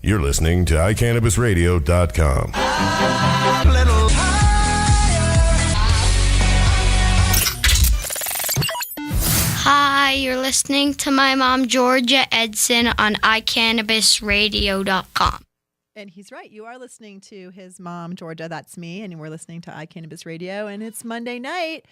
You're listening to iCannabisRadio.com. Hi, you're listening to my mom, Georgia Edson, on iCannabisRadio.com. And he's right. You are listening to his mom, Georgia. That's me. And we're listening to iCannabis Radio. And it's Monday night.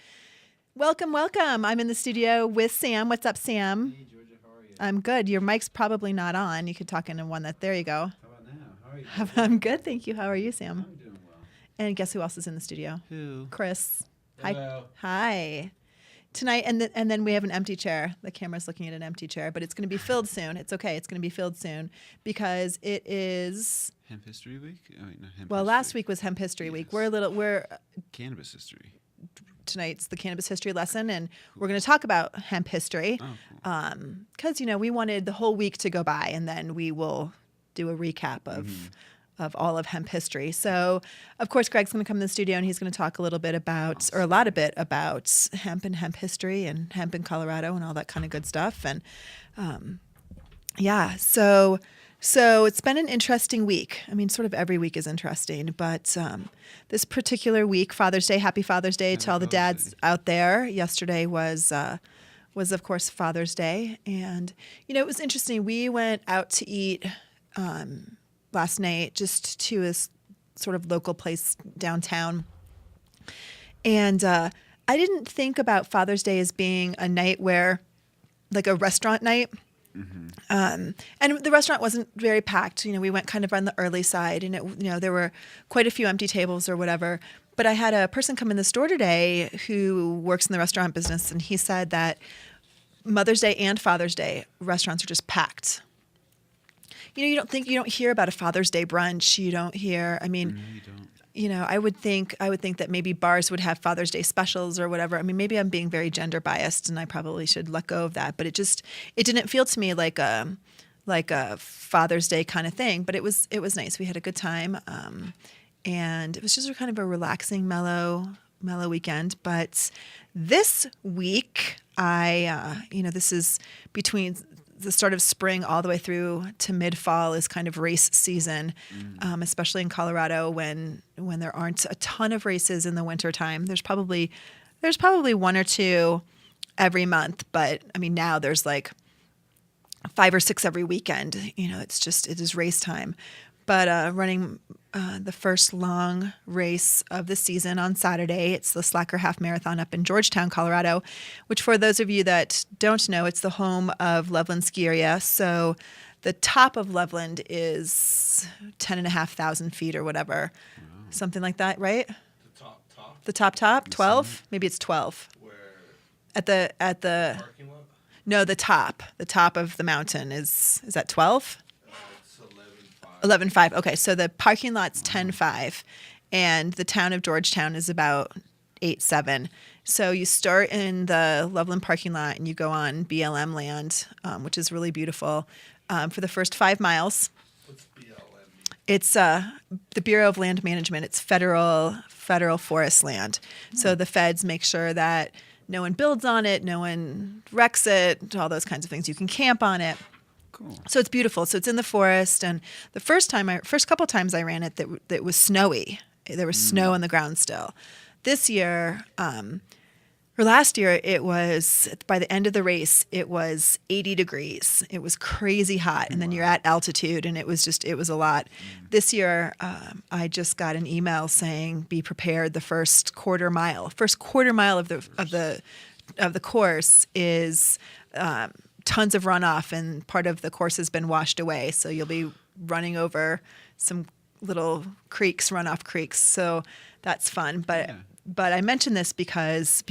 Welcome, welcome. I'm in the studio with Sam. What's up, Sam? Hey, Georgia. How are you? I'm good. Your mic's probably not on. You could talk into one that. There you go. How about now? How are you? I'm good. Thank you. How are you, Sam? I'm doing well. And guess who else is in the studio? Who? Chris. Hello. Hi. Tonight, and then we have an empty chair. The camera's looking at an empty chair, but it's going to be filled soon. It's okay. It's going to be filled soon because it is Hemp History Week? Oh, wait, no, Hemp well, History. last week was Hemp History Week. Yes. We're Cannabis History. tonight's the cannabis history lesson, and we're going to talk about hemp history. Oh, cool. Because we wanted the whole week to go by, and then we will do a recap of all of hemp history. So, of course, Greg's going to come in the studio, and he's going to talk a little bit about, or a lot of bit about hemp and hemp history and hemp in Colorado and all that kind of good stuff. And so it's been an interesting week. I mean, sort of every week is interesting, but this particular week, Father's Day, happy Father's Day to all the dads out there. Yesterday was of course Father's Day, and it was interesting. We went out to eat last night, just to a sort of local place downtown, and I didn't think about Father's Day as being a night where, like a restaurant night. Mm-hmm. And the restaurant wasn't very packed. We went kind of on the early side, and there were quite a few empty tables or whatever. But I had a person come in the store today who works in the restaurant business, and he said that Mother's Day and Father's Day restaurants are just packed. You don't hear about a Father's Day brunch. You don't hear. I mean, No, you don't. I would think that maybe bars would have Father's Day specials or whatever. I mean, maybe I'm being very gender biased, and I probably should let go of that. But it didn't feel to me like a Father's Day kind of thing. But it was nice. We had a good time, and it was just kind of a relaxing, mellow weekend. But this week, this is between the start of spring all the way through to mid-fall is kind of race season, especially in Colorado when there aren't a ton of races in the wintertime. There's probably one or two every month, but I mean now there's like 5 or 6 every weekend. It is race time. But running the first long race of the season on Saturday, it's the Slacker Half Marathon up in Georgetown, Colorado, which for those of you that don't know, it's the home of Loveland Ski Area. So the top of Loveland is 10,500 feet or whatever, something like that, right? The top, 12? Maybe it's 12. Where? At the Parking lot? No, the top of the mountain is that 12? It's 11.5. Okay, so the parking lot's 10.5, and the town of Georgetown is about 8.7. So you start in the Loveland parking lot, and you go on BLM land, which is really beautiful, for the first 5 miles. What's BLM? It's the Bureau of Land Management. It's federal forest land. So the feds make sure that no one builds on it, no one wrecks it, all those kinds of things. You can camp on it. Cool. So it's beautiful. So it's in the forest, and the first couple times I ran it, that was snowy. There was snow on the ground still. This year, or last year, it was, by the end of the race, it was 80 degrees. It was crazy hot, and then you're at altitude, and it was a lot. This year, I just got an email saying, "Be prepared. The first quarter mile of the course is." Tons of runoff, and part of the course has been washed away. So you'll be running over some little runoff creeks. So that's fun. But I mention this because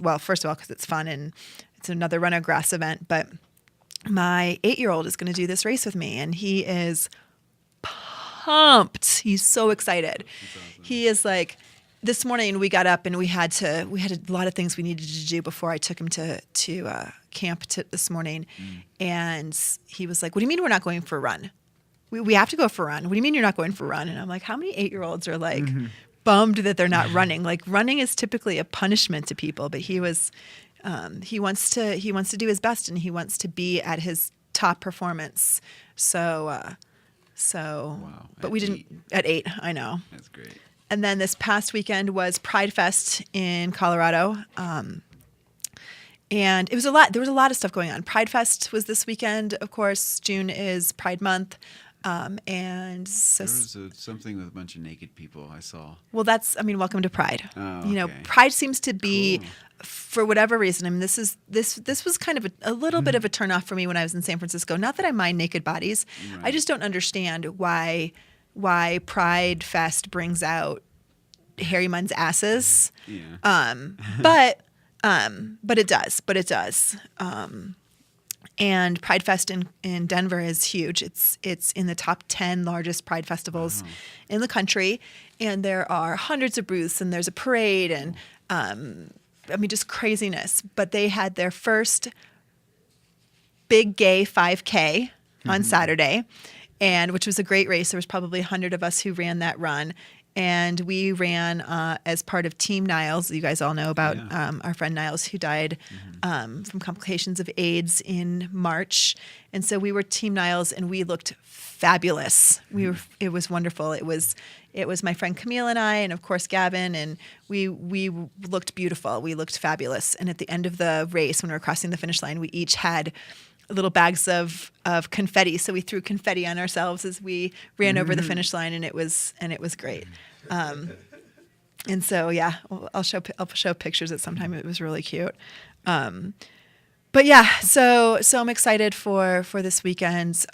well, first of all, because it's fun and it's another runner grass event. But my 8-year-old is going to do this race with me, and he is pumped. He's so excited. Awesome. He is like. This morning we got up and we had a lot of things we needed to do before I took him to camp this morning, and he was like, "What do you mean we're not going for a run? We have to go for a run. What do you mean you're not going for a run?" And I'm like, "How many 8-year-olds are like bummed that they're not running? Like running is typically a punishment to people, but he was he wants to do his best, and he wants to be at his top performance. So So, Wow. but At we didn't 8. at 8. I know. That's great. And then this past weekend was Pride Fest in Colorado. And it was a lot. There was a lot of stuff going on. Pride Fest was this weekend. Of course, June is Pride Month. And so, There was something with a bunch of naked people I saw. well, welcome to Pride. Oh, You know, okay. Pride seems to be, Cool. for whatever reason, I mean, this was kind of a little bit of a turnoff for me when I was in San Francisco. Not that I mind naked bodies. I Right. just don't understand why Pride Fest brings out hairy men's asses. Yeah. But it does. And Pride Fest in Denver is huge. It's in the top 10 largest Pride festivals in the country, and there are hundreds of booths, and there's a parade, and just craziness. But they had their first big gay 5K on Saturday, and which was a great race. There was probably 100 of us who ran that run. And we ran as part of Team Niles. You guys all know about our friend Niles, who died from complications of AIDS in March. And so we were Team Niles, and we looked fabulous. It was wonderful. It was my friend Camille and I, and of course Gavin, and we looked beautiful. We looked fabulous. And at the end of the race, when we were crossing the finish line, we each had little bags of confetti. So we threw confetti on ourselves as we ran over the finish line, and it was great. And so, yeah, I'll show pictures at some time. It was really cute. But yeah, so I'm excited for this weekend.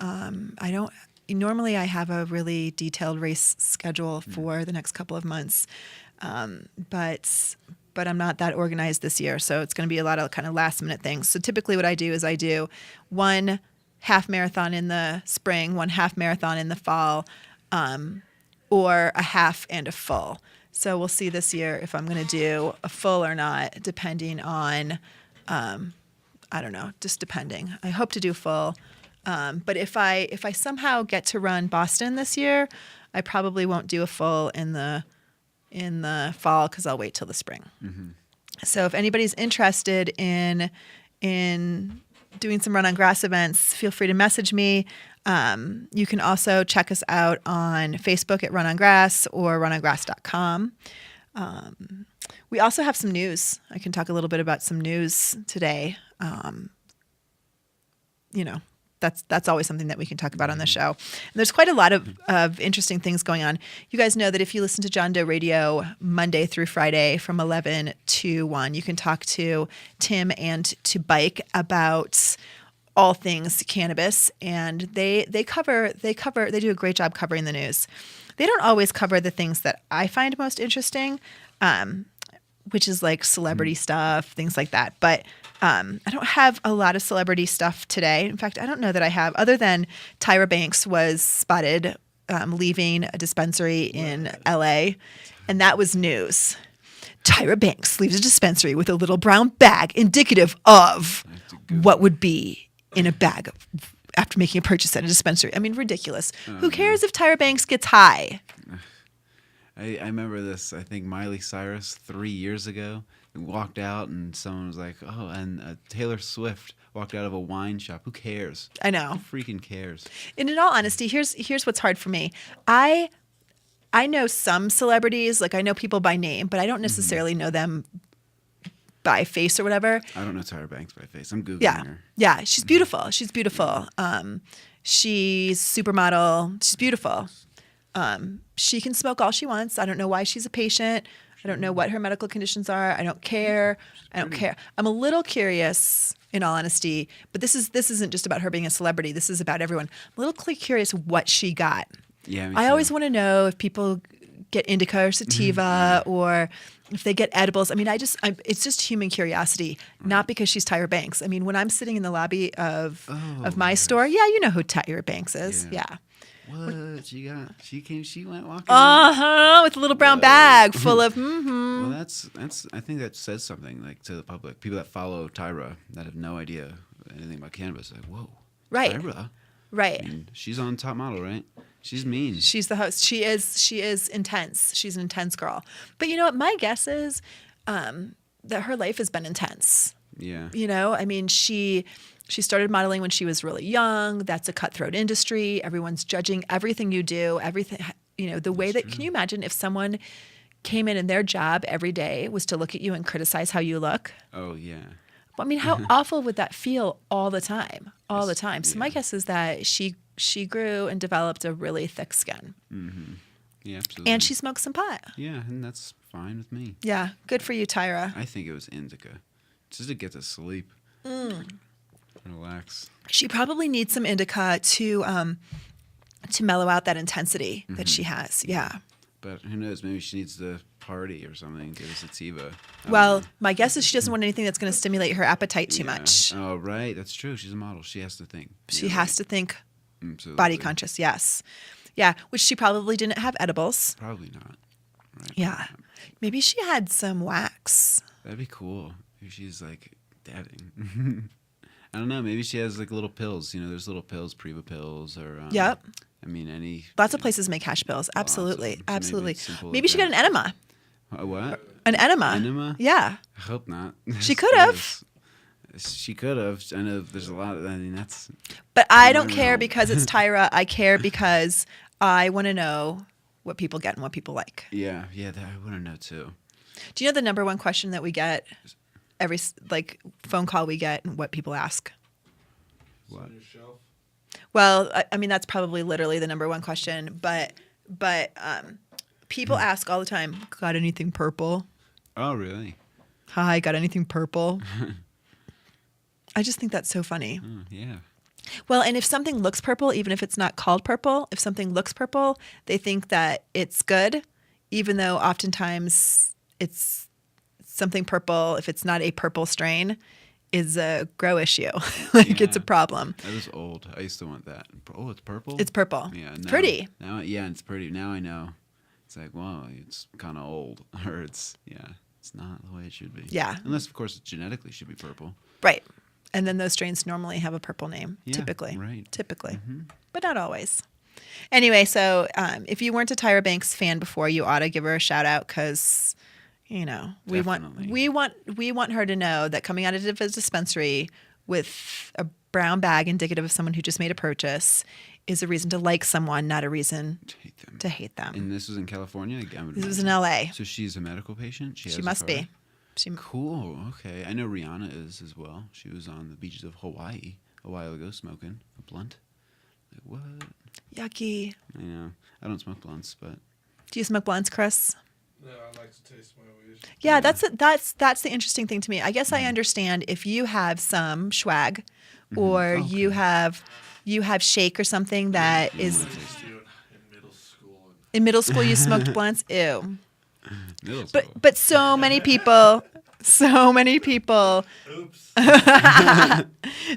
Normally I have a really detailed race schedule for the next couple of months. But I'm not that organized this year, so it's going to be a lot of kind of last minute things. So typically what I do is I do one half marathon in the spring, one half marathon in the fall, or a half and a full. So we'll see this year if I'm going to do a full or not, depending on, I don't know, just depending. I hope to do full. But if I somehow get to run Boston this year, I probably won't do a full in the fall because I'll wait till the spring. So if anybody's interested in doing some run on grass events, feel free to message me. You can also check us out on Facebook at Run on Grass or runongrass.com. We also have some news. I can talk a little bit about some news today. That's always something that we can talk about on the show. And there's quite a lot of interesting things going on. You guys know that if you listen to John Doe Radio Monday through Friday from 11 to 1, you can talk to Tim and to Bike about all things cannabis. And they do a great job covering the news. They don't always cover the things that I find most interesting, which is like celebrity stuff, things like that. But I don't have a lot of celebrity stuff today. In fact, I don't know that I have, other than Tyra Banks was spotted leaving a dispensary in LA, and that was news. Tyra Banks leaves a dispensary with a little brown bag indicative of what would be in a bag after making a purchase at a dispensary. I mean, ridiculous. Who cares if Tyra Banks gets high? I remember this, I think Miley Cyrus 3 years ago walked out and someone was like, oh, and Taylor Swift walked out of a wine shop. Who cares? I know. Who freaking cares? And in all honesty, here's what's hard for me. I know some celebrities, like I know people by name, but I don't necessarily know them by face or whatever. I don't know Tyra Banks by face. I'm Googling her. Yeah, she's beautiful. She's beautiful. She's supermodel. She's beautiful. She can smoke all she wants. I don't know why she's a patient. I don't know what her medical conditions are. I don't care. I'm a little curious, in all honesty, but this isn't just about her being a celebrity. This is about everyone. I'm a little curious what she got. Yeah, me I too. always want to know if people get indica or sativa or if they get edibles. I mean, it's just human curiosity, not because she's Tyra Banks. I mean, when I'm sitting in the lobby of my store, yeah, you know who Tyra Banks is. Yeah. What she got? She went walking. With a little brown bag full of. Well, that's. I think that says something like to the public. People that follow Tyra that have no idea anything about cannabis, like, whoa, Right. Tyra. Right. I mean, she's on Top Model, right? She's mean. She's the host. She is intense. She's an intense girl. But you know what? My guess is that her life has been intense. Yeah. You know, I mean, she started modeling when she was really young. That's a cutthroat industry. Everyone's judging everything you do, everything, you know, the way that, can you imagine if someone came in and their job every day was to look at you and criticize how you look? Oh, yeah. I mean, how awful would that feel all the time? All the time. So my guess is that she grew and developed a really thick skin. Mm-hmm. Yeah, absolutely. And she smoked some pot. Yeah, and that's fine with me. Yeah, good for you, Tyra. I think it was indica. Just to get to sleep. Relax. She probably needs some indica to mellow out that intensity that she has. Yeah. But who knows? Maybe she needs to party or something. Get a sativa. Well, my guess is she doesn't want anything that's going to stimulate her appetite too much. Oh, right. That's true. She's a model. She has to think. She has to think Absolutely. body conscious. Yes. Yeah, which she probably didn't have edibles. Probably not. Right. Yeah. Maybe she had some wax. That'd be cool. If she's like dabbing. I don't know. Maybe she has like little pills. You know, there's little pills, Preva pills, or Yep. I mean, any. Lots of places make hash pills. Absolutely. So Absolutely. maybe it's simple Maybe as she got that. an enema. A what? An enema. Enema? Yeah. I hope not. She could have. She could have. I know there's a lot of. I mean, that's. But I I don't don't care know. because it's Tyra. I care because I want to know what people get and what people like. Yeah, yeah. That, I want to know too. Do you know the number one question that we get every phone call we get and what people ask? What? On your shelf. Well, I mean that's probably literally the number one question, but people ask all the time, "Got anything purple?" Oh, really? Hi, got anything purple? I just think that's so funny. Oh, yeah. Well, and if something looks purple, even if it's not called purple, if something looks purple, they think that it's good, even though oftentimes it's something purple, if it's not a purple strain, is a grow issue. It's a Yeah. problem. That was old. I used to want that. Oh, it's purple? It's purple. Yeah. It's now- pretty. Now, yeah, it's pretty. Now I know. It's like, wow, it's kind of old. Or it's not the way it should be. Yeah. Unless, of course, it genetically should be purple. Right. And then those strains normally have a purple name, Yeah, typically. right. Typically. But not always. Anyway, so if you weren't a Tyra Banks fan before, you ought to give her a shout out because, you know, we Definitely. want her to know that coming out of a dispensary with a brown bag indicative of someone who just made a purchase is a reason to like someone, not a reason Hate them. to hate them. And this was in California? This was in LA. So she's a medical patient? She She has a must be. card? She, Cool. Okay. I know Rihanna is as well. She was on the beaches of Hawaii a while ago smoking a blunt. Like, what? yucky. I know. I don't smoke blunts, but Do you smoke blunts, Chris? No, I like to taste my weed. Yeah, that's the interesting thing to me. I guess I understand if you have some swag, or you have shake or something that is Taste you in middle school. And in middle school you smoked blunts. Ew. middle school. But so many people, oops.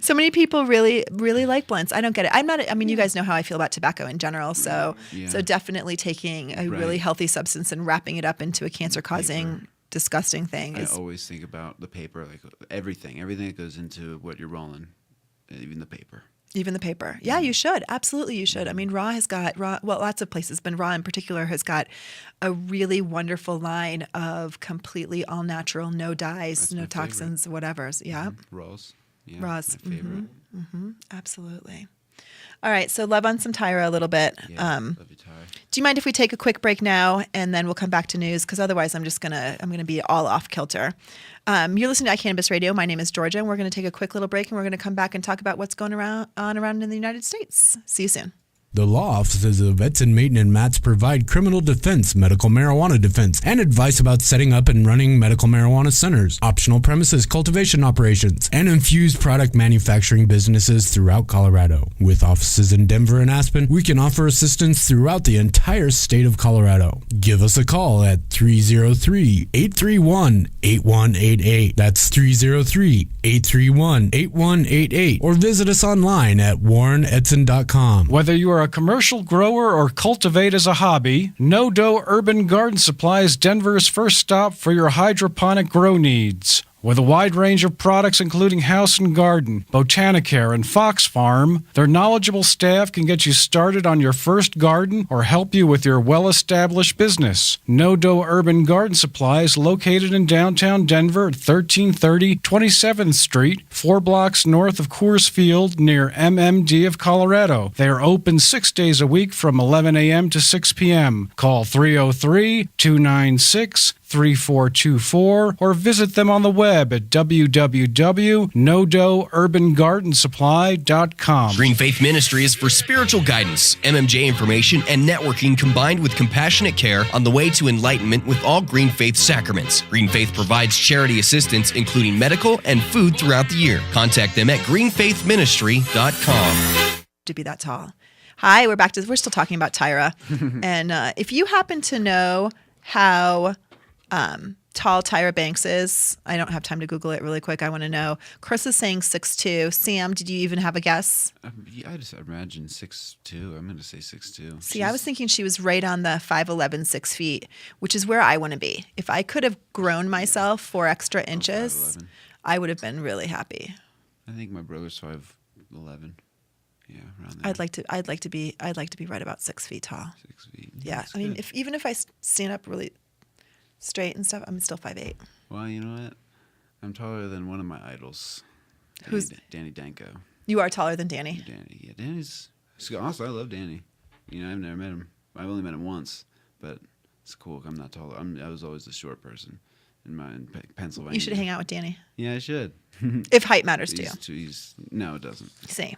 so many people really like blunts. I don't get it. I mean, you guys know how I feel about tobacco in general. So Yeah. so definitely taking a really Right. healthy substance and wrapping it up into a cancer-causing, disgusting thing I is. always think about the paper, like everything that goes into what you're rolling, even the paper. Even the paper. Yeah, you should. Absolutely, you should. I mean, Raw has got, well, lots of places, but Raw in particular has got a really wonderful line of completely all natural, no dyes, That's no my favorite. toxins, whatevers. Yeah, Raws. Yeah, Raws. My favorite. absolutely. All right, so love on some Tyra a little bit. Yeah, love you, Ty. Do you mind if we take a quick break now and then we'll come back to news? Because otherwise, I'm gonna be all off kilter. You're listening to iCannabis Radio. My name is Georgia, and we're gonna take a quick little break, and we're gonna come back and talk about what's going around in the United States. See you soon. The law offices of Edson, Maton, and Matz provide criminal defense, medical marijuana defense, and advice about setting up and running medical marijuana centers, optional premises cultivation operations, and infused product manufacturing businesses throughout Colorado. With offices in Denver and Aspen, we can offer assistance throughout the entire state of Colorado. Give us a call at 303-831-8188. That's 303-831-8188. Or visit us online at warrenedson.com. Whether you are a commercial grower or cultivate as a hobby, No Dough Urban Garden Supply is Denver's first stop for your hydroponic grow needs. With a wide range of products including House and Garden, Botanicare, and Fox Farm, their knowledgeable staff can get you started on your first garden or help you with your well-established business. No Dough Urban Garden Supply is located in downtown Denver at 1330 27th Street, 4 blocks north of Coors Field near MMD of Colorado. They are open 6 days a week from 11 a.m. to 6 p.m. Call 303-296-3424 or visit them on the web at www.nodoughurbangardensupply.com. Green Faith Ministry is for spiritual guidance, MMJ information, and networking combined with compassionate care on the way to enlightenment with all Green Faith sacraments. Green Faith provides charity assistance, including medical and food throughout the year. Contact them at greenfaithministry.com. To be that tall. Hi, we're still talking about Tyra. And if you happen to know how tall Tyra Banks is, I don't have time to Google it really quick. I want to know. Chris is saying 6'2". Sam, did you even have a guess? Yeah, I just imagine 6'2". I'm going to say 6'2". See, I was thinking she was right on the 5'11", 6 feet, which is where I want to be. If I could have grown myself 4 extra inches, 5'11". I would have been really happy. I think my brother's 5'11". Yeah, around there. I'd like to be right about 6 feet tall. 6 feet. Yeah, That's I mean, good. even if I stand up really straight and stuff, I'm still 5'8". Well, you know what? I'm taller than one of my idols. Who's- Danny Danko? You are taller than Danny. Danny. Yeah, Danny's awesome. I love Danny. You know, I've never met him. I've only met him once, but it's cool. I'm not taller. I was always the short person in Pennsylvania. You should hang out with Danny Yeah, I should. if height matters to you. No, it doesn't. See,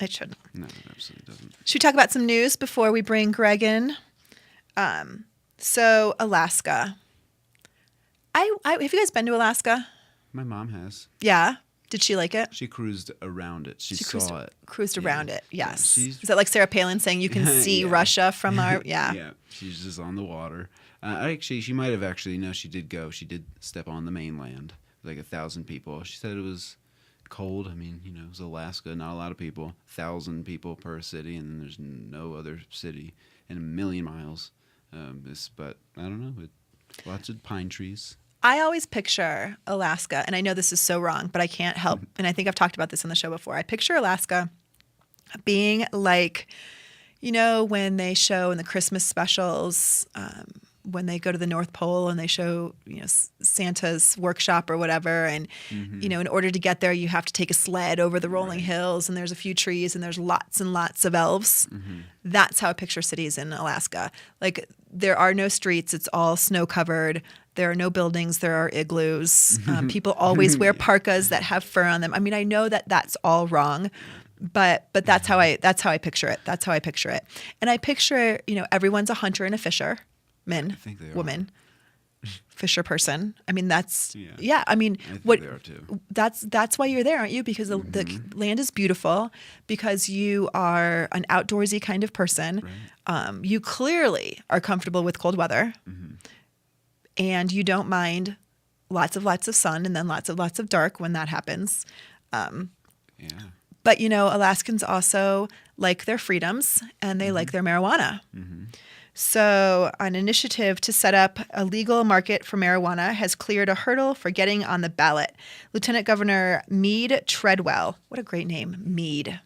it shouldn't. No, it absolutely doesn't. Should we talk about some news before we bring Greg in? So Alaska. Have you guys been to Alaska? My mom has. Yeah. Did she like it? She cruised around it. She saw it. Cruised Yeah. around it. Yes. Yeah, Is that like Sarah Palin saying you can see Yeah. Russia from our? Yeah. Yeah, she's just on the water. She might have actually. No, she did go. She did step on the mainland. Like 1,000 people. She said it was cold. I mean, you know, it was Alaska. Not a lot of people. 1,000 people per city, and then there's no other city in a million miles. But I don't know. Lots of pine trees. I always picture Alaska, and I know this is so wrong, but I can't help, and I think I've talked about this on the show before. I picture Alaska being like, you know, when they show in the Christmas specials, when they go to the North Pole and they show, you know, Santa's workshop or whatever, and you know, in order to get there, you have to take a sled over the rolling hills, and there's a few trees, and there's lots and lots of elves. That's how I picture cities in Alaska. Like, there are no streets; it's all snow covered. There are no buildings. There are igloos. People always wear parkas that have fur on them. I mean, I know that that's all wrong, but that's how I picture it. That's how I picture it. And I picture, you know, everyone's a hunter and a fisher. I think they are. Woman, fisher person. I mean, that's Yeah. I mean, I think what they are too. that's why you're there, aren't you? Because the land is beautiful. Because you are an outdoorsy kind of person. Right. You clearly are comfortable with cold weather, and you don't mind lots of sun and then lots of dark when that happens. Yeah. But you know, Alaskans also like their freedoms and they like their marijuana. So an initiative to set up a legal market for marijuana has cleared a hurdle for getting on the ballot. Lieutenant Governor Mead Treadwell, what a great name, Mead,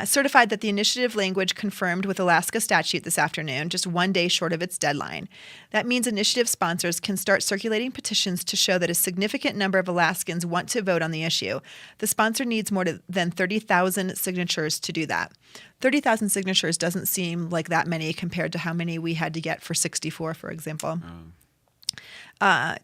certified that the initiative language confirmed with Alaska statute this afternoon, just 1 day short of its deadline. That means initiative sponsors can start circulating petitions to show that a significant number of Alaskans want to vote on the issue. The sponsor needs more than 30,000 signatures to do that. 30,000 signatures doesn't seem like that many compared to how many we had to get for 64, for example.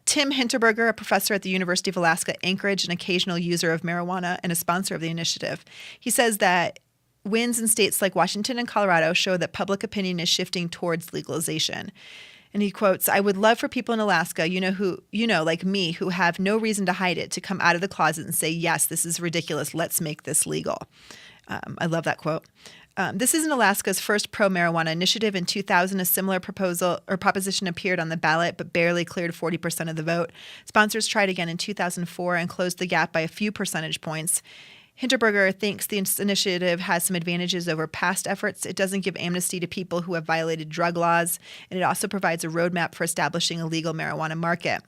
Tim Hinterberger, a professor at the University of Alaska Anchorage, an occasional user of marijuana and a sponsor of the initiative. He says that wins in states like Washington and Colorado show that public opinion is shifting towards legalization. And he quotes, "I would love for people in Alaska, like me, who have no reason to hide it, to come out of the closet and say, yes, this is ridiculous. Let's make this legal." I love that quote. This isn't Alaska's first pro-marijuana initiative. In 2000, a similar proposition appeared on the ballot, but barely cleared 40% of the vote. Sponsors tried again in 2004 and closed the gap by a few percentage points. Hinterberger thinks the initiative has some advantages over past efforts. It doesn't give amnesty to people who have violated drug laws, and it also provides a roadmap for establishing a legal marijuana market.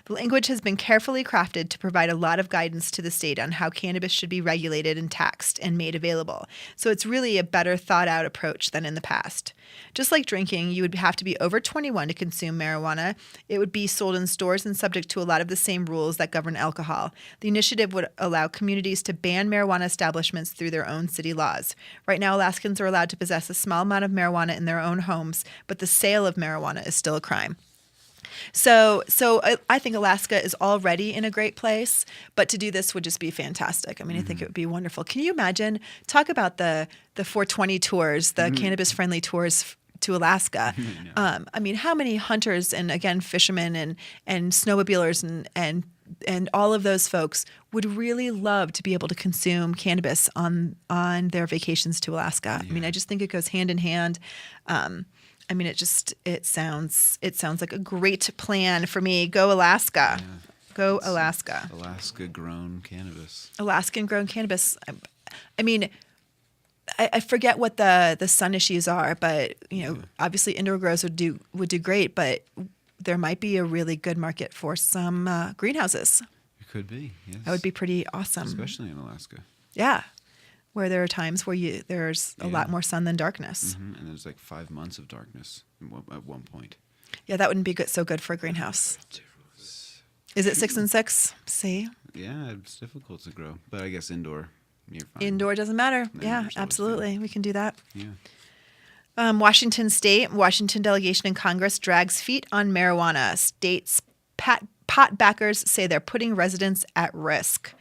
The language has been carefully crafted to provide a lot of guidance to the state on how cannabis should be regulated and taxed and made available. So it's really a better thought out approach than in the past. Just like drinking, you would have to be over 21 to consume marijuana. It would be sold in stores and subject to a lot of the same rules that govern alcohol. The initiative would allow communities to ban marijuana establishments through their own city laws. Right now, Alaskans are allowed to possess a small amount of marijuana in their own homes, but the sale of marijuana is still a crime. So I think Alaska is already in a great place, but to do this would just be fantastic. I mean, I think it would be wonderful. Can you imagine? Talk about the 420 tours, the cannabis-friendly tours to Alaska. I mean, how many hunters and, again, fishermen and snowmobilers and all of those folks would really love to be able to consume cannabis on their vacations to Alaska. I mean, I just think it goes hand in hand. I mean, it sounds like a great plan for me. Go Alaska. Yeah. Go Alaska. Alaska-grown cannabis. Alaskan-grown cannabis. I mean, I forget what the sun issues are, but obviously indoor grows would do great, but there might be a really good market for some greenhouses. It could be. Yes. That would be pretty awesome. Especially in Alaska. Yeah. Where there are times where there's a lot more sun than darkness. Mm-hmm. And there's like 5 months of darkness at one point. Yeah, that wouldn't be so good for a greenhouse. Is it 6 and 6? See? Yeah, it's difficult to grow. But I guess indoor, you're fine. Indoor doesn't matter. No, Yeah, indoor's always absolutely. We can do that. Yeah. Washington delegation in Congress drags feet on marijuana. States pot backers say they're putting residents at risk.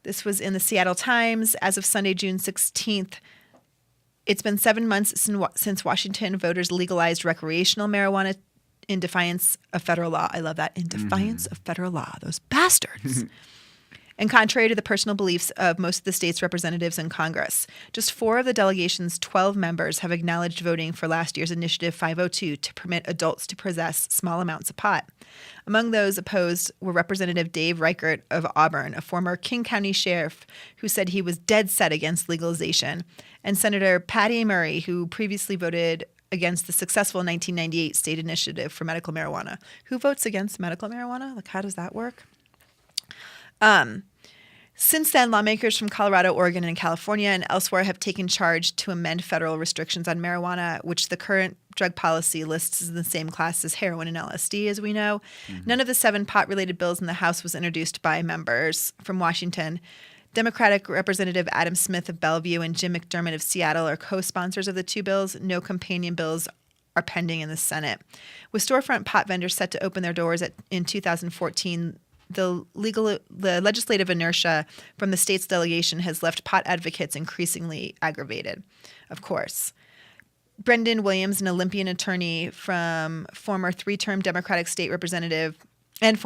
This was in the Seattle Times as of Sunday, June 16th. It's been 7 months since Washington voters legalized recreational marijuana in defiance of federal law. I love that. In defiance of federal law. Those bastards. And contrary to the personal beliefs of most of the state's representatives in Congress, just 4 of the delegation's 12 members have acknowledged voting for last year's Initiative 502 to permit adults to possess small amounts of pot. Among those opposed were Representative Dave Reichert of Auburn, a former King County sheriff who said he was dead set against legalization, and Senator Patty Murray, who previously voted against the successful 1998 state initiative for medical marijuana. Who votes against medical marijuana? Like, how does that work? Since then, lawmakers from Colorado, Oregon, and California and elsewhere have taken charge to amend federal restrictions on marijuana, which the current drug policy lists in the same class as heroin and LSD, as we know. None of the 7 pot-related bills in the House was introduced by members from Washington. Democratic Representative Adam Smith of Bellevue and Jim McDermott of Seattle are co-sponsors of the 2 bills. No companion bills are pending in the Senate. With storefront pot vendors set to open their doors in 2014, the legislative inertia from the state's delegation has left pot advocates increasingly aggravated, of course. Brendan Williams, an Olympian attorney from former 3-term Democratic state representative, said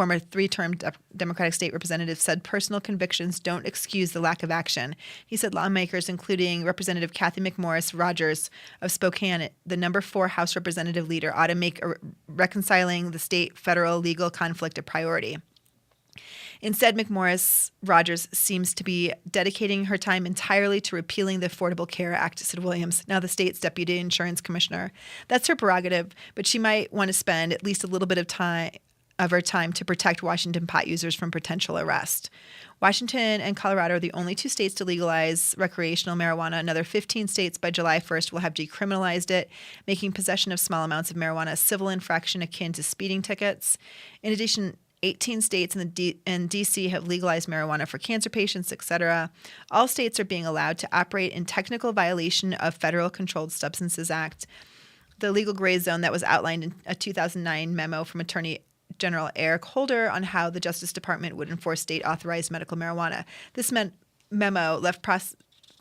personal convictions don't excuse the lack of action. He said lawmakers, including Representative Kathy McMorris Rogers of Spokane, the number 4 House representative leader, ought to make reconciling the state-federal legal conflict a priority. Instead, McMorris Rogers seems to be dedicating her time entirely to repealing the Affordable Care Act, said Williams, now the state's deputy insurance commissioner. That's her prerogative, but she might want to spend at least a little bit of her time to protect Washington pot users from potential arrest. Washington and Colorado are the only 2 states to legalize recreational marijuana. Another 15 states by July 1st will have decriminalized it, making possession of small amounts of marijuana a civil infraction akin to speeding tickets. In addition, 18 states and D.C. have legalized marijuana for cancer patients, etc. All states are being allowed to operate in technical violation of Federal Controlled Substances Act, the legal gray zone that was outlined in a 2009 memo from Attorney General Eric Holder on how the Justice Department would enforce state-authorized medical marijuana. This memo left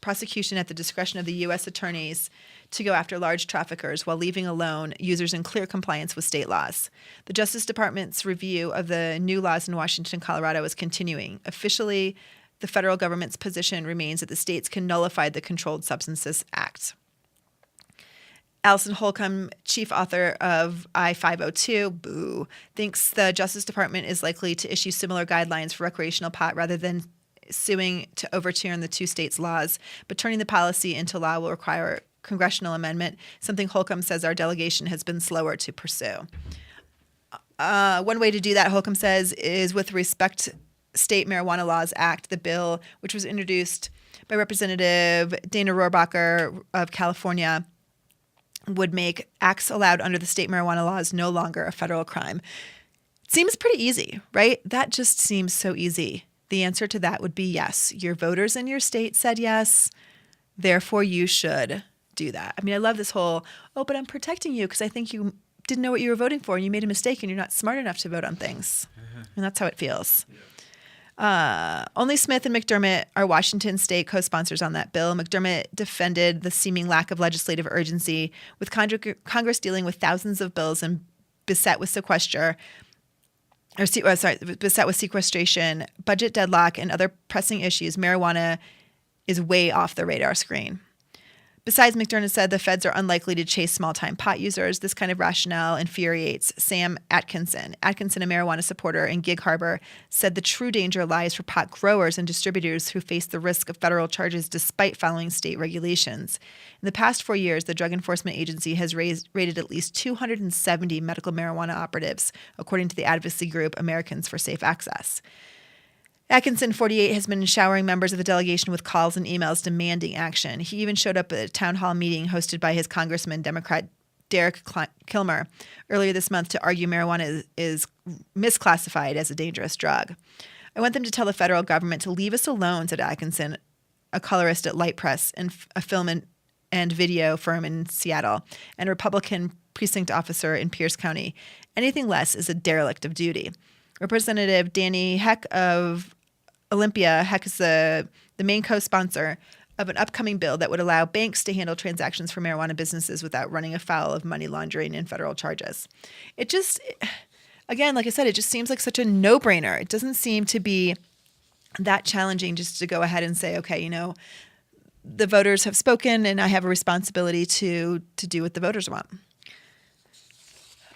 prosecution at the discretion of the U.S. attorneys to go after large traffickers while leaving alone users in clear compliance with state laws. The Justice Department's review of the new laws in Washington and Colorado is continuing. Officially, the federal government's position remains that the states can nullify the Controlled Substances Act. Allison Holcomb, chief author of I-502, thinks the Justice Department is likely to issue similar guidelines for recreational pot rather than suing to overturn the 2 states' laws, but turning the policy into law will require a congressional amendment, something Holcomb says our delegation has been slower to pursue. One way to do that, Holcomb says, is with Respect State Marijuana Laws Act, the bill, which was introduced by Representative Dana Rohrabacher of California, would make acts allowed under the state marijuana laws no longer a federal crime. It seems pretty easy, right? That just seems so easy. The answer to that would be yes. Your voters in your state said yes, therefore you should do that. I mean, I love this whole, but I'm protecting you because I think you didn't know what you were voting for and you made a mistake and you're not smart enough to vote on things. And that's how it feels. Only Smith and McDermott are Washington state co-sponsors on that bill. McDermott defended the seeming lack of legislative urgency with Congress dealing with thousands of bills and beset with sequestration, budget deadlock, and other pressing issues. Marijuana is way off the radar screen. Besides, McDermott said the feds are unlikely to chase small-time pot users. This kind of rationale infuriates Sam Atkinson. Atkinson, a marijuana supporter in Gig Harbor, said the true danger lies for pot growers and distributors who face the risk of federal charges despite following state regulations. In the past 4 years, the Drug Enforcement Agency has raided at least 270 medical marijuana operatives, according to the advocacy group Americans for Safe Access. Atkinson, 48, has been showering members of the delegation with calls and emails demanding action. He even showed up at a town hall meeting hosted by his congressman, Democrat Derek Kilmer, earlier this month to argue marijuana is misclassified as a dangerous drug. I want them to tell the federal government to leave us alone, said Atkinson, a colorist at Light Press and a film and video firm in Seattle, and a Republican precinct officer in Pierce County. Anything less is a derelict of duty. Representative Danny Heck of Olympia. Heck is the main co-sponsor of an upcoming bill that would allow banks to handle transactions for marijuana businesses without running afoul of money laundering and federal charges. It just, again, like I said, it just seems like such a no-brainer. It doesn't seem to be that challenging just to go ahead and say, okay, the voters have spoken and I have a responsibility to do what the voters want.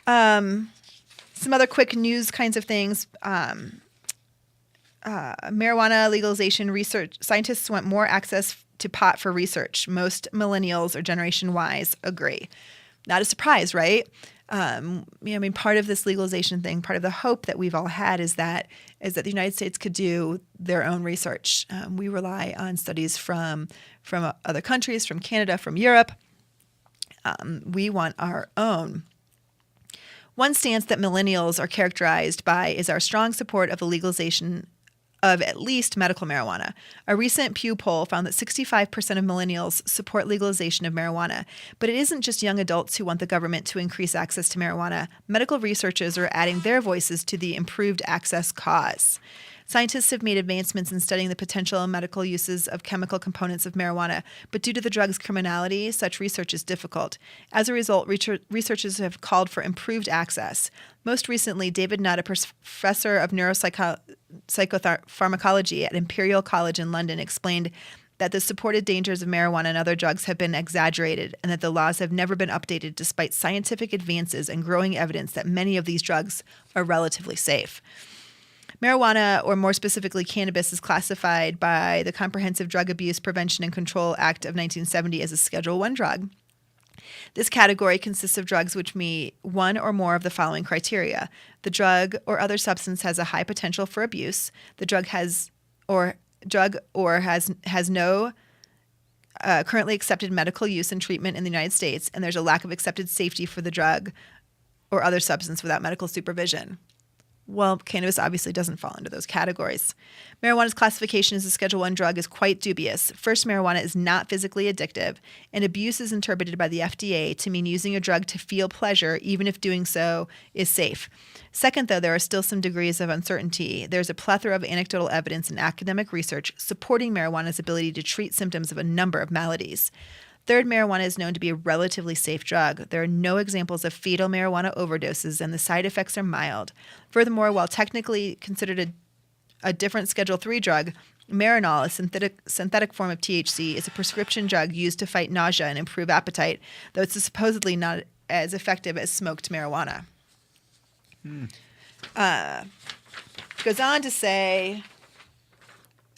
Some other quick news kinds of things. Marijuana legalization research. Scientists want more access to pot for research. Most millennials or Generation Ys agree. Not a surprise, right? Part of this legalization thing, part of the hope that we've all had is that the United States could do their own research. We rely on studies from other countries, from Canada, from Europe. We want our own. One stance that millennials are characterized by is our strong support of the legalization of at least medical marijuana. A recent Pew poll found that 65% of millennials support legalization of marijuana. But it isn't just young adults who want the government to increase access to marijuana. Medical researchers are adding their voices to the improved access cause. Scientists have made advancements in studying the potential medical uses of chemical components of marijuana, but due to the drug's criminality, such research is difficult. As a result, researchers have called for improved access. Most recently, David Nutt, a professor of neuropsychopharmacology at Imperial College in London, explained that the supported dangers of marijuana and other drugs have been exaggerated and that the laws have never been updated despite scientific advances and growing evidence that many of these drugs are relatively safe. Marijuana, or more specifically cannabis, is classified by the Comprehensive Drug Abuse Prevention and Control Act of 1970 as a Schedule I drug. This category consists of drugs which meet one or more of the following criteria. The drug or other substance has a high potential for abuse. The drug has no currently accepted medical use and treatment in the United States, and there's a lack of accepted safety for the drug or other substance without medical supervision. Well, cannabis obviously doesn't fall into those categories. Marijuana's classification as a Schedule I drug is quite dubious. First, marijuana is not physically addictive, and abuse is interpreted by the FDA to mean using a drug to feel pleasure, even if doing so is safe. Second, though, there are still some degrees of uncertainty. There's a plethora of anecdotal evidence and academic research supporting marijuana's ability to treat symptoms of a number of maladies. Third, marijuana is known to be a relatively safe drug. There are no examples of fatal marijuana overdoses, and the side effects are mild. Furthermore, while technically considered a different Schedule III drug, Marinol, a synthetic form of THC, is a prescription drug used to fight nausea and improve appetite, though it's supposedly not as effective as smoked marijuana. Goes on to say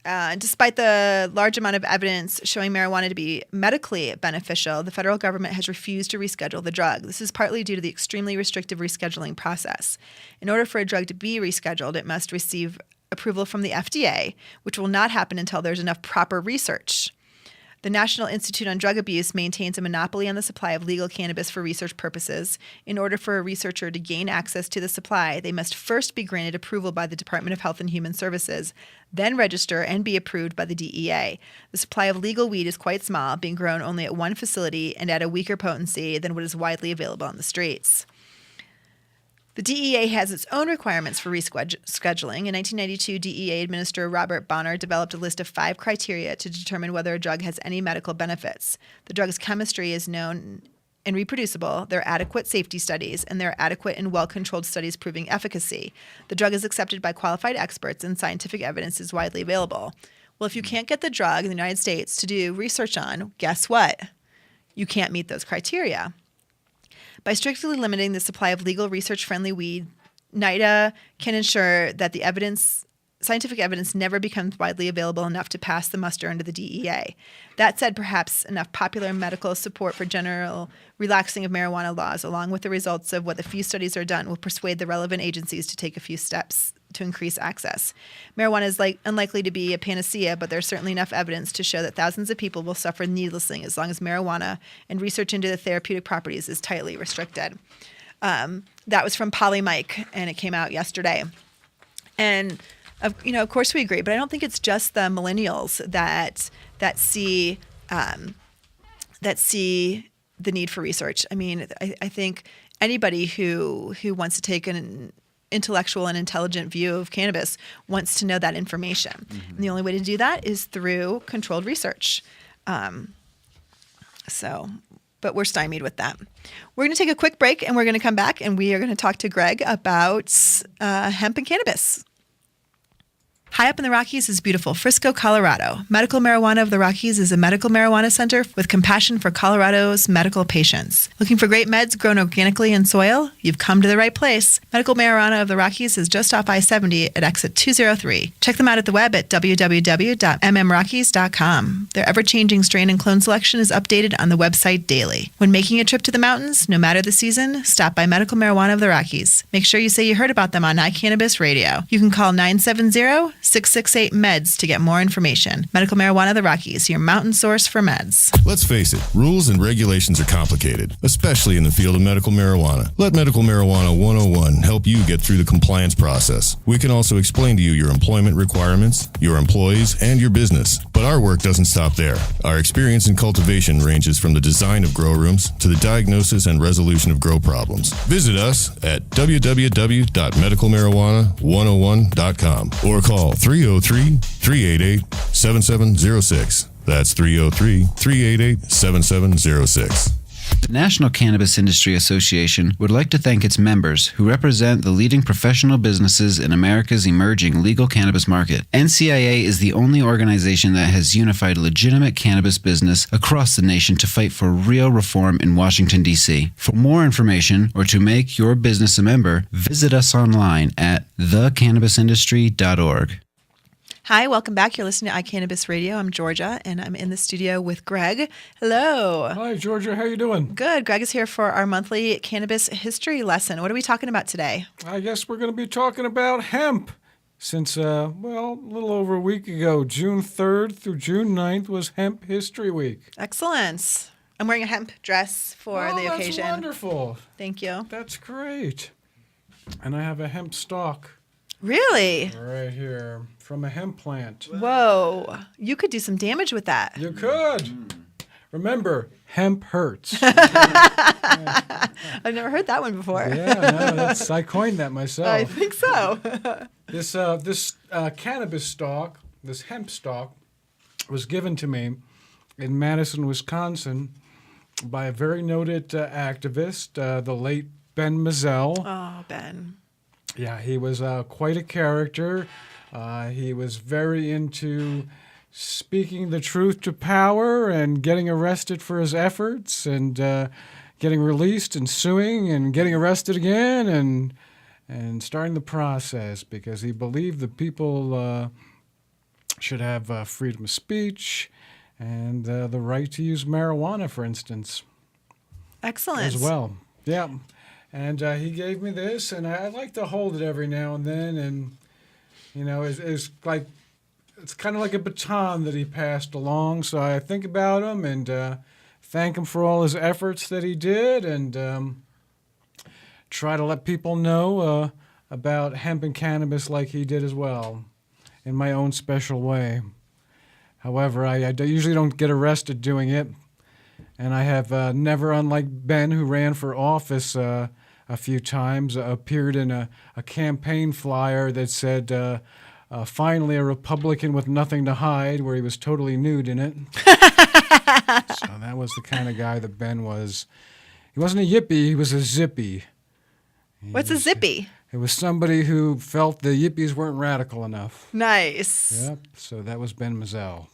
Despite the large amount of evidence showing marijuana to be medically beneficial, the federal government has refused to reschedule the drug. This is partly due to the extremely restrictive rescheduling process. In order for a drug to be rescheduled, it must receive approval from the FDA, which will not happen until there's enough proper research. The National Institute on Drug Abuse maintains a monopoly on the supply of legal cannabis for research purposes. In order for a researcher to gain access to the supply, they must first be granted approval by the Department of Health and Human Services, then register and be approved by the DEA. The supply of legal weed is quite small, being grown only at one facility and at a weaker potency than what is widely available on the streets. The DEA has its own requirements for rescheduling. In 1992, DEA Administrator Robert Bonner developed a list of 5 criteria to determine whether a drug has any medical benefits. The drug's chemistry is known and reproducible, there are adequate safety studies, and there are adequate and well-controlled studies proving efficacy. The drug is accepted by qualified experts, and scientific evidence is widely available. Well, if you can't get the drug in the United States to do research on, guess what? You can't meet those criteria. By strictly limiting the supply of legal research-friendly weed, NIDA can ensure that the scientific evidence never becomes widely available enough to pass the muster under the DEA. That said, perhaps enough popular medical support for general relaxing of marijuana laws, along with the results of what the few studies are done, will persuade the relevant agencies to take a few steps to increase access. Marijuana is unlikely to be a panacea, but there's certainly enough evidence to show that thousands of people will suffer needlessly as long as marijuana and research into the therapeutic properties is tightly restricted. That was from Polymike, and it came out yesterday. And of course we agree, but I don't think it's just the millennials that see the need for research. I mean, I think anybody who wants to take an intellectual and intelligent view of cannabis wants to know that information. Mm-hmm. And the only way to do that is through controlled research. But we're stymied with that. We're going to take a quick break, and we're going to come back, and we are going to talk to Greg about hemp and cannabis. High up in the Rockies is beautiful Frisco, Colorado. Medical Marijuana of the Rockies is a medical marijuana center with compassion for Colorado's medical patients. Looking for great meds grown organically in soil? You've come to the right place. Medical Marijuana of the Rockies is just off I-70 at exit 203. Check them out at the web at www.mmrockies.com. Their ever-changing strain and clone selection is updated on the website daily. When making a trip to the mountains, no matter the season, stop by Medical Marijuana of the Rockies. Make sure you say you heard about them on iCannabis Radio. You can call 970-668-MEDS to get more information. Medical Marijuana of the Rockies, your mountain source for meds. Let's face it, rules and regulations are complicated, especially in the field of medical marijuana. Let Medical Marijuana 101 help you get through the compliance process. We can also explain to you your employment requirements, your employees, and your business. But our work doesn't stop there. Our experience in cultivation ranges from the design of grow rooms to the diagnosis and resolution of grow problems. Visit us at www.medicalmarijuana101.com or call 303-388-7706. That's 303-388-7706. The National Cannabis Industry Association would like to thank its members who represent the leading professional businesses in America's emerging legal cannabis market. NCIA is the only organization that has unified legitimate cannabis business across the nation to fight for real reform in Washington, D.C. For more information or to make your business a member, visit us online at thecannabisindustry.org. Hi, welcome back. You're listening to iCannabis Radio. I'm Georgia, and I'm in the studio with Greg. Hello. Hi, Georgia. How you doing? Good. Greg is here for our monthly cannabis history lesson. What are we talking about today? I guess we're going to be talking about hemp. Since, a little over a week ago, June 3rd through June 9th was Hemp History Week. Excellent. I'm wearing a hemp dress for the occasion. That's wonderful. Thank you. That's great. And I have a hemp stalk. Really? Right here, from a hemp plant. Whoa. You could do some damage with that. You could. Remember, hemp hurts. I've never heard that one before. I coined that myself. I think so. This cannabis stalk, this hemp stalk, was given to me in Madison, Wisconsin, by a very noted activist, the late Ben Mazzell. Oh, Ben. Yeah, he was quite a character. He was very into speaking the truth to power and getting arrested for his efforts and getting released and suing and getting arrested again and starting the process because he believed the people should have freedom of speech and the right to use marijuana, for instance, Excellent. as well. Yeah. And he gave me this, and I like to hold it every now and then. And, it's kind of like a baton that he passed along. So I think about him and thank him for all his efforts that he did, and try to let people know about hemp and cannabis like he did as well, in my own special way. However, I usually don't get arrested doing it, and I have never, unlike Ben, who ran for office a few times, appeared in a campaign flyer that said, finally a Republican with nothing to hide, where he was totally nude in it. So that was the kind of guy that Ben was. He wasn't a yippie, he was a zippy. What's a zippy? It was somebody who felt the yippies weren't radical enough. Nice. Yep, so that was Ben Mazzell.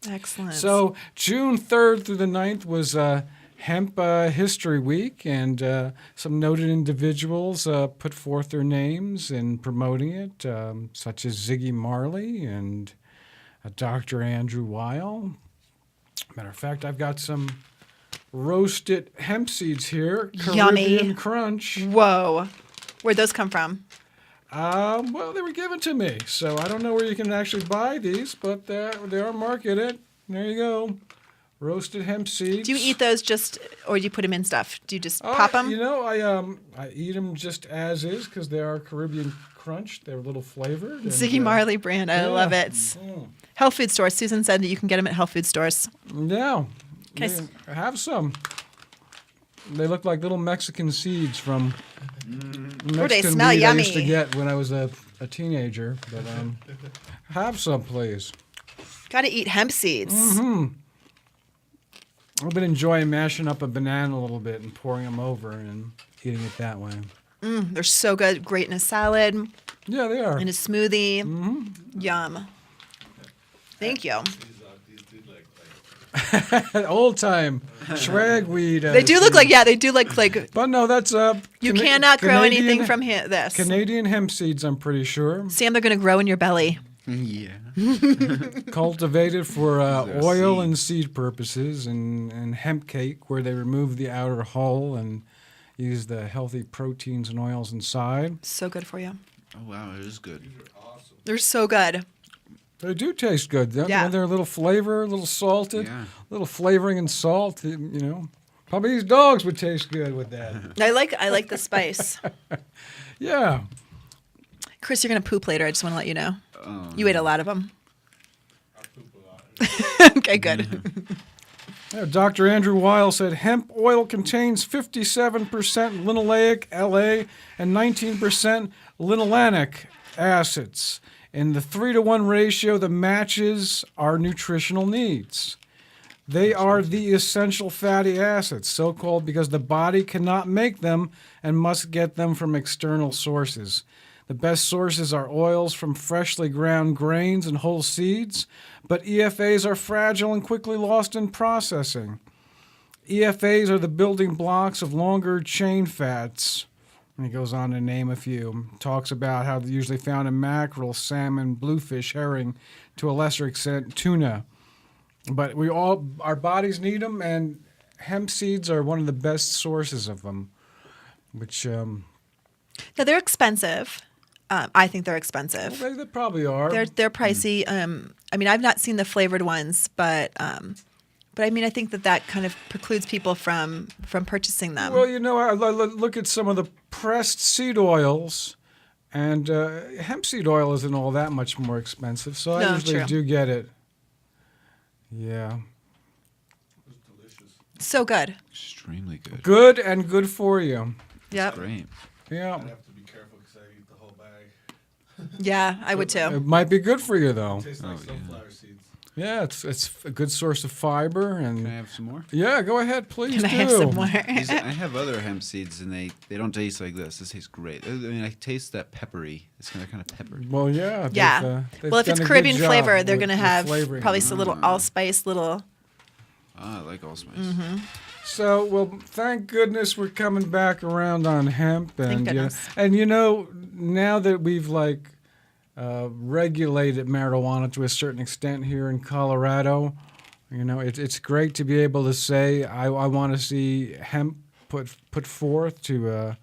Excellent. So June 3rd through the 9th was Hemp History Week, and some noted individuals put forth their names in promoting it, such as Ziggy Marley and Dr. Andrew Weil. Matter of fact, I've got some roasted hemp seeds here. Yummy. Caribbean Crunch. Whoa. Where'd those come from? Well, they were given to me, so I don't know where you can actually buy these, but they are marketed. There you go. Roasted hemp seeds. Do you eat those or do you put them in stuff? Do you just pop them? I eat them just as is because they are Caribbean Crunch. They're a little flavored. Ziggy Marley brand. I love it. Yeah. Health food stores. Susan said that you can get them at health food stores. Yeah. Okay. Have some. They look like little Mexican seeds from Mexican they smell weed yummy. I used to get when I was a teenager. But have some, please. Got to eat hemp seeds. Mm-hmm. I've been enjoying mashing up a banana a little bit and pouring them over and eating it that way. They're so good. Great in a salad, Yeah, they are. in a smoothie. Yum. Thank you. These do like Old time swag weed. They do look like, they do look like, But no, that's you cannot grow Canadian- anything from this. Canadian hemp seeds, I'm pretty sure. Sam, they're going to grow in your belly. Yeah. Cultivated for These are oil seeds. and seed purposes, and hemp cake, where they remove the outer hull and use the healthy proteins and oils inside. So good for you. Oh wow, it is good. They're so good. They do taste good. Yeah. They're a little flavor, a little salted, Yeah. little flavoring and salt. Probably these dogs would taste good with that. I like the spice. Yeah. Chris, you're going to poop later. I just want to let you know. Oh, You ate a lot of them. I poop a lot. Okay, good. Yeah, Dr. Andrew Weil said hemp oil contains 57% linoleic, LA, and 19% linolenic acids in the 3-to-1 ratio that matches our nutritional needs. They are the essential fatty acids, so-called because the body cannot make them and must get them from external sources. The best sources are oils from freshly ground grains and whole seeds, but EFAs are fragile and quickly lost in processing. EFAs are the building blocks of longer chain fats. And he goes on to name a few. Talks about how they're usually found in mackerel, salmon, bluefish, herring, to a lesser extent, tuna. But our bodies need them, and hemp seeds are one of the best sources of them, which... Now, they're expensive. I think they're expensive. They probably are. They're pricey. I mean, I've not seen the flavored ones, but I mean, I think that kind of precludes people from purchasing them. Well, I look at some of the pressed seed oils, and hemp seed oil isn't all that much more expensive, so I No, usually true. do get it. Yeah. It's delicious. So good. Extremely good. Good and good for you. Yep. Great. Yeah. I'd have to be careful because I eat the whole bag. Yeah, I would too. It might be good for you, though. It tastes like yeah. sunflower seeds. Yeah, it's a good source of fiber. Can I And have some more? yeah, go ahead, please Can I do. have some more? I have other hemp seeds, and they don't taste like this. This tastes great. I mean, I taste that peppery. It's kind of peppered. Well, yeah. Yeah. they've Well, if done it's a good Caribbean job flavor, they're with- going to with have flavoring. probably some little allspice, little. I like allspice. Mm-hmm. So, well, thank goodness we're coming back around on hemp, Thank and goodness. now that we've regulated marijuana to a certain extent here in Colorado. You know, it's great to be able to say I want to see hemp put forth to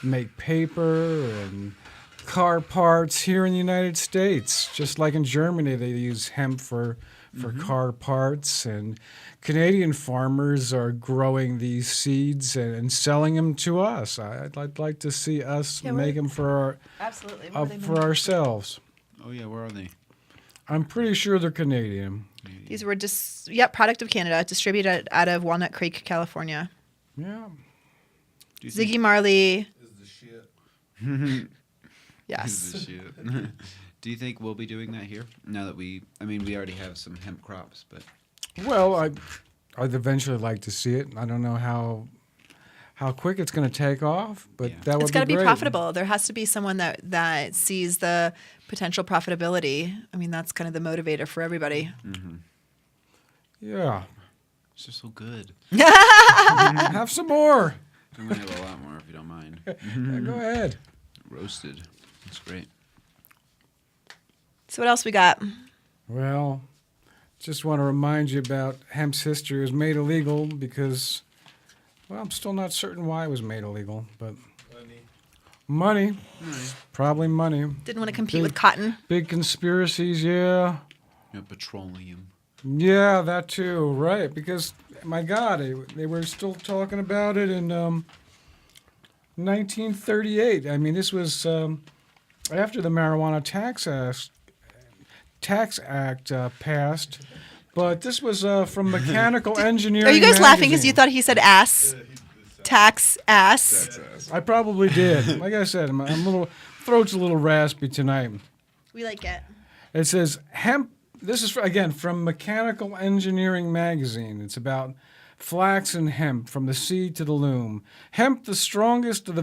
make paper and car parts here in the United States. Just like in Germany, they use hemp for car parts, and Canadian farmers are growing these seeds and selling them to us. I'd like to see us make them for Absolutely. for ourselves. Oh yeah, where are they? I'm pretty sure they're Canadian. These were product of Canada, distributed out of Walnut Creek, California. Yeah. Do you Ziggy Marley. Is the shit. This Yes. is shit. Do you think we'll be doing that here? Now that we already have some hemp crops, but Well, I'd eventually like to see it. I don't know how quick it's going to take off, but Yeah. that would It's got to be great. profitable. There has to be someone that sees the potential profitability. I mean, that's kind of the motivator for everybody. Yeah. it's just so good. Have some more. I'm gonna have a lot more if you don't mind. Yeah, go ahead. Roasted. That's great. So what else we got? Well, just want to remind you about hemp's history. It was made illegal because, well, I'm still not certain why it was made illegal, but money. Probably money. Didn't want to compete with cotton. Big conspiracies, yeah. Petroleum. Yeah, that too, right. Because, my God, they were still talking about it in 1938. I mean, this was after the Marijuana Tax Act passed. But this was from Mechanical Engineering Are you guys laughing because magazine. you thought he said ass? Tax ass. I probably did. Like I said, my throat's a little raspy tonight. We like it. It says hemp. This is again from Mechanical Engineering magazine. It's about flax and hemp from the seed to the loom. Hemp, the strongest of the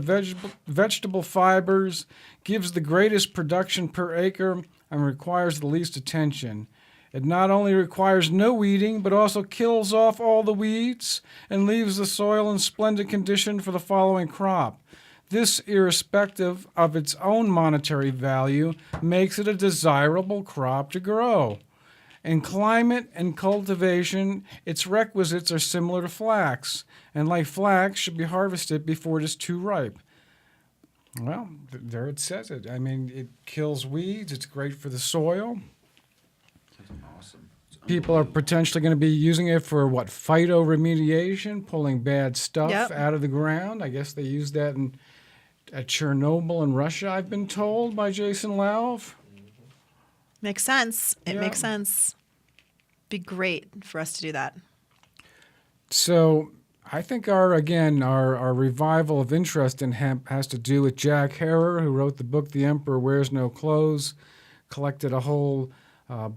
vegetable fibers, gives the greatest production per acre and requires the least attention. It not only requires no weeding, but also kills off all the weeds and leaves the soil in splendid condition for the following crop. This, irrespective of its own monetary value, makes it a desirable crop to grow. In climate and cultivation, its requisites are similar to flax, and like flax, should be harvested before it is too ripe. Well, there it says it. I mean, it kills weeds. It's great for the soil. That's awesome. People are potentially going to be using it for what, phytoremediation, pulling bad stuff Yep. out of the ground. I guess they used that at Chernobyl in Russia, I've been told by Jason Lauf. Makes sense. It Yeah. makes sense. Be great for us to do that. So I think our revival of interest in hemp has to do with Jack Herer, who wrote the book The Emperor Wears No Clothes, collected a whole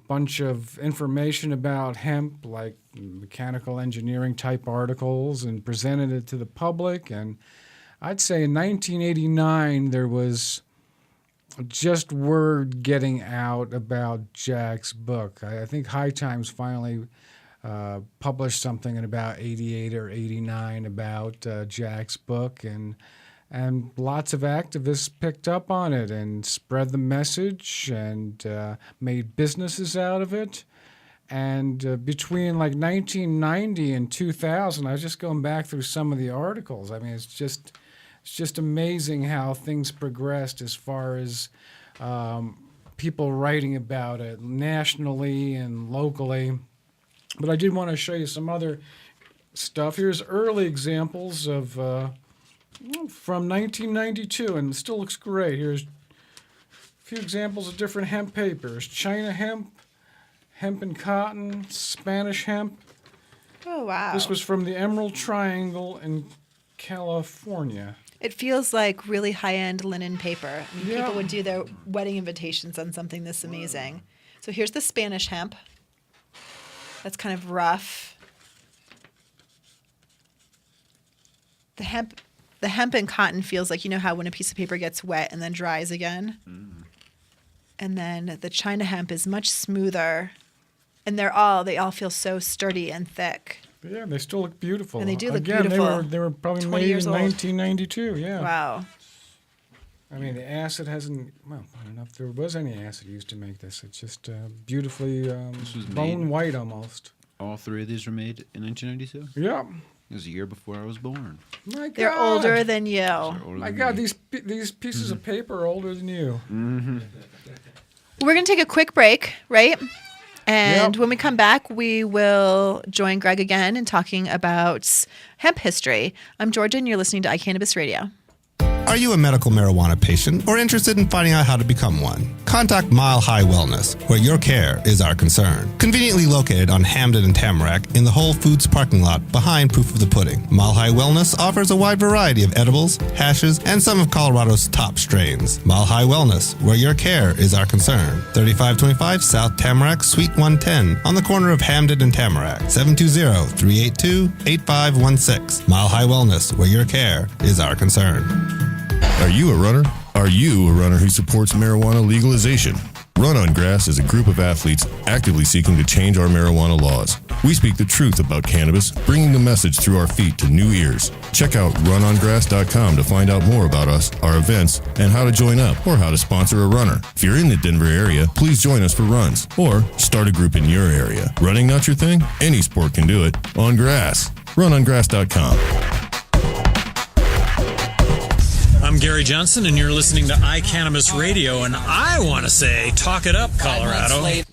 bunch of information about hemp, like mechanical engineering type articles, and presented it to the public. And I'd say in 1989 there was just word getting out about Jack's book. I think High Times finally published something in about 88 or 89 about Jack's book, and lots of activists picked up on it and spread the message and made businesses out of it. And between like 1990 and 2000, I was just going back through some of the articles. I mean, it's just amazing how things progressed as far as people writing about it nationally and locally. But I did want to show you some other stuff. Here's early examples of from 1992, and it still looks great. Here's a few examples of different hemp papers: China hemp, hemp and cotton, Spanish hemp. Oh, wow. This was from the Emerald Triangle in California. It feels like really high-end linen paper. I mean, Yeah. people would do their wedding invitations on something this amazing. So here's the Spanish hemp. That's kind of rough. The hemp and cotton feels like, you know how when a piece of paper gets wet and then dries again? And then the China hemp is much smoother. And they all feel so sturdy and thick. Yeah, they still look beautiful. And they do look Again, beautiful. They were probably 20 made years in old. 1992. Yeah. Wow. I mean, the acid hasn't. Well, I don't know if there was any acid used to make this. It's just beautifully was bone made- white almost. All three of these were made in 1992. Yeah. It was a year before I was born. My God. They're older than you. They're older My than God, me. these pieces of paper are older than you. We're going to take a quick break, right? And Yep. when we come back, we will join Greg again in talking about hemp history. I'm Georgia, and you're listening to iCannabis Radio. Are you a medical marijuana patient or interested in finding out how to become one? Contact Mile High Wellness, where your care is our concern. Conveniently located on Hamden and Tamarack in the Whole Foods parking lot behind Proof of the Pudding. Mile High Wellness offers a wide variety of edibles, hashes, and some of Colorado's top strains. Mile High Wellness, where your care is our concern. 3525 South Tamarack, Suite 110, on the corner of Hamden and Tamarack. 720-382-8516. Mile High Wellness, where your care is our concern. Are you a runner? Are you a runner who supports marijuana legalization? Run on Grass is a group of athletes actively seeking to change our marijuana laws. We speak the truth about cannabis, bringing the message through our feet to new ears. Check out runongrass.com to find out more about us, our events, and how to join up or how to sponsor a runner. If you're in the Denver area, please join us for runs or start a group in your area. Running not your thing? Any sport can do it. On grass. Runongrass.com. I'm Gary Johnson, and you're listening to iCannabis Radio, and I want to say, talk it up, Colorado.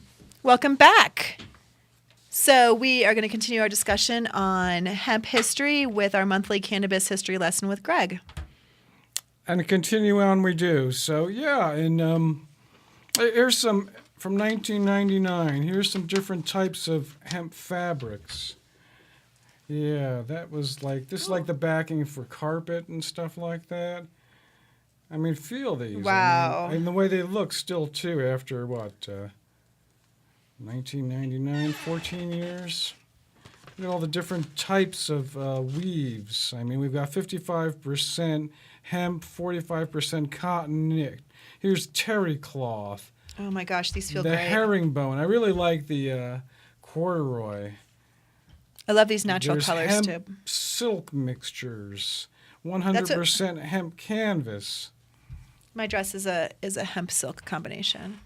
Welcome back. So we are going to continue our discussion on hemp history with our monthly cannabis history lesson with Greg. And continue on we do. So, yeah, and here's some from 1999. Here's some different types of hemp fabrics. Yeah, that was like, this is like the backing for carpet and stuff like that. I mean, feel these. Wow. I mean, and the way they look still, too, after what, 1999, 14 years? Look at all the different types of weaves. I mean, we've got 55% hemp, 45% cotton knit. Here's terry cloth. Oh my gosh, these feel The great. herringbone. I really like the corduroy. I love these natural There's colors hemp too. silk mixtures. 100% hemp canvas. My dress is a hemp silk combination.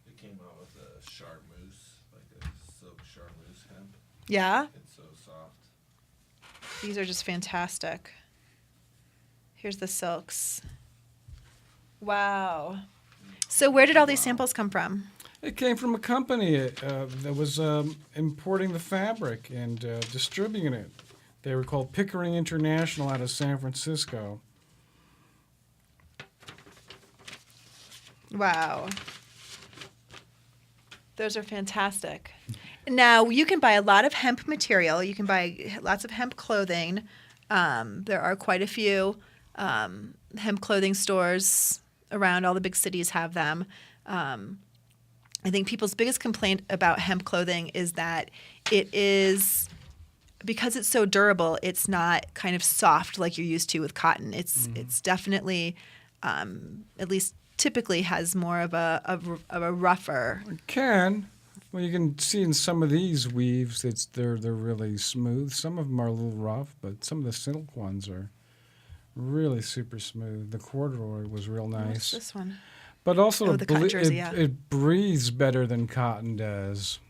They came out with a chartreuse, like a silk chartreuse hemp. Yeah, It's so soft. these are just fantastic. Here's the silks. Wow. So where did all these samples come from? It came from a company that was importing the fabric and distributing it. They were called Pickering International out of San Francisco. Wow. Those are fantastic. Now, you can buy a lot of hemp material. You can buy lots of hemp clothing. There are quite a few hemp clothing stores around. All the big cities have them. I think people's biggest complaint about hemp clothing is that it is, because it's so durable, it's not kind of soft like you're used to with cotton. It's definitely, at least typically, has more of a rougher. It can. Well, you can see in some of these weaves, they're really smooth. Some of them are a little rough, but some of the silk ones are really super smooth. The corduroy was real What's nice. this one? But also, Oh, the cotton jersey, yeah. it breathes better than cotton does.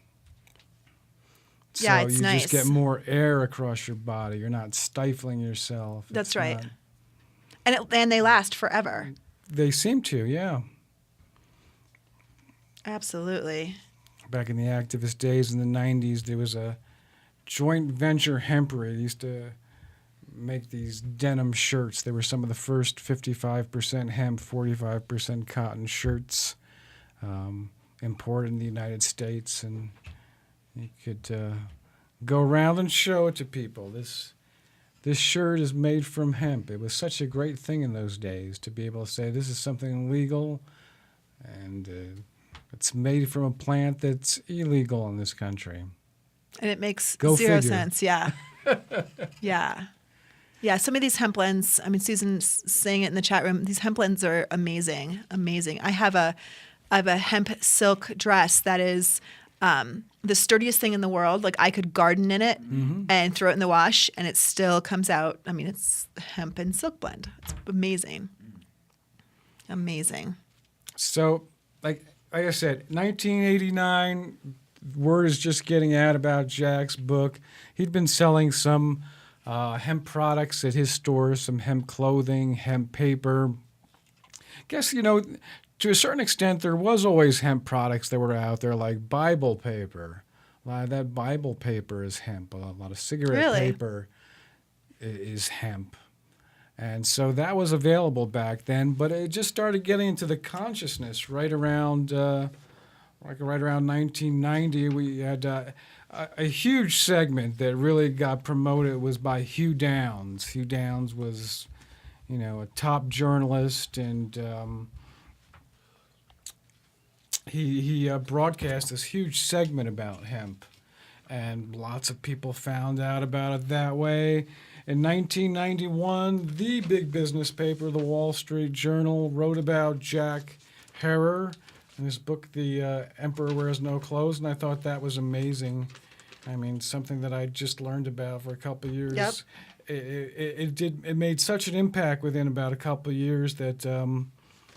Yeah, so it's you nice. just get more air across your body. You're not stifling yourself. That's It's right. not- And they last forever. They seem to, yeah. Absolutely. Back in the activist days in the 90s, there was a joint venture hempery. They used to make these denim shirts. They were some of the first 55% hemp, 45% cotton shirts imported in the United States. And you could go around and show it to people. This shirt is made from hemp. It was such a great thing in those days to be able to say this is something legal and it's made from a plant that's illegal in this country. And it makes Go zero figure. sense. Yeah. Yeah. Yeah. Some of these hemp blends, I mean, Susan's saying it in the chat room, these hemp blends are amazing. Amazing. I have a hemp silk dress that is the sturdiest thing in the world. Like I could garden in it and throw it in the wash, and it still comes out. I mean, it's hemp and silk blend. It's amazing. Amazing. So, like I said, 1989, word is just getting out about Jack's book. He'd been selling some hemp products at his store, some hemp clothing, hemp paper. Guess, to a certain extent, there was always hemp products that were out there, like Bible paper. A lot of that Bible paper is hemp. A lot of cigarette paper is hemp. And so that was available back then, but it just started getting into the consciousness right around 1990. We had a huge segment that really got promoted was by Hugh Downs. Hugh Downs was, a top journalist, and he broadcast this huge segment about hemp, and lots of people found out about it that way. In 1991, the big business paper, the Wall Street Journal, wrote about Jack Herer in his book, The Emperor Wears No Clothes, and I thought that was amazing. I mean, something that I just learned about for a couple of years. Yep. It made such an impact within about a couple of years that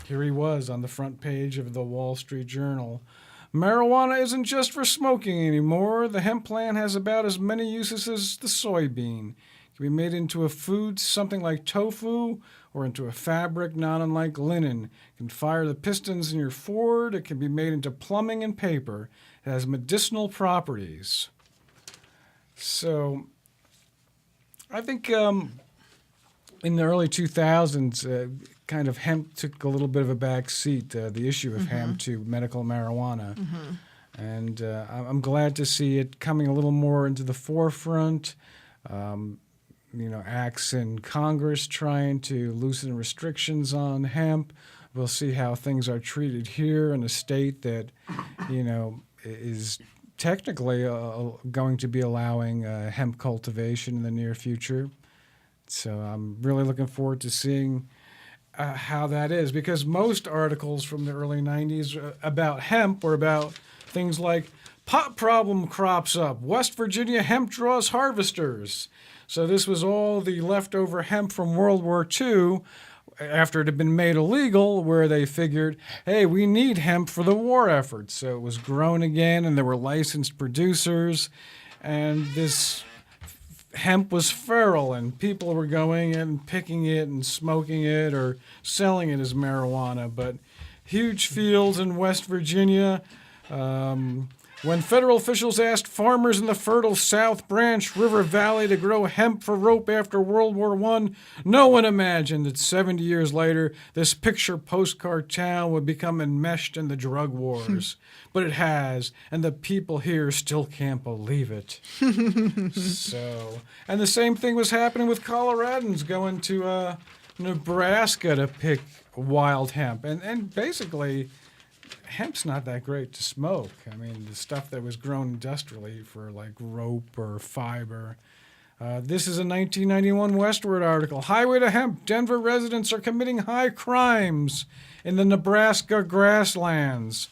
here he was on the front page of the Wall Street Journal. Marijuana isn't just for smoking anymore. The hemp plant has about as many uses as the soybean. It can be made into a food, something like tofu, or into a fabric not unlike linen. It can fire the pistons in your Ford. It can be made into plumbing and paper. It has medicinal properties. So I think in the early 2000s, kind of hemp took a little bit of a back seat, the issue of hemp to medical marijuana. And I'm glad to see it coming a little more into the forefront. Acts in Congress trying to loosen restrictions on hemp. We'll see how things are treated here in a state that, is technically going to be allowing hemp cultivation in the near future. So I'm really looking forward to seeing how that is, because most articles from the early 90s about hemp were about things like pot problem crops up, West Virginia hemp draws harvesters. So this was all the leftover hemp from World War II after it had been made illegal, where they figured, hey, we need hemp for the war effort. So it was grown again, and there were licensed producers, and this hemp was feral, and people were going and picking it and smoking it or selling it as marijuana. But huge fields in West Virginia. When federal officials asked farmers in the fertile South Branch River Valley to grow hemp for rope after World War I, no one imagined that 70 years later, this picture postcard town would become enmeshed in the drug wars. But it has, and the people here still can't believe it. And the same thing was happening with Coloradans going to Nebraska to pick wild hemp. And basically, hemp's not that great to smoke. I mean, the stuff that was grown industrially for like rope or fiber. This is a 1991 Westward article. Highway to Hemp. Denver residents are committing high crimes in the Nebraska grasslands.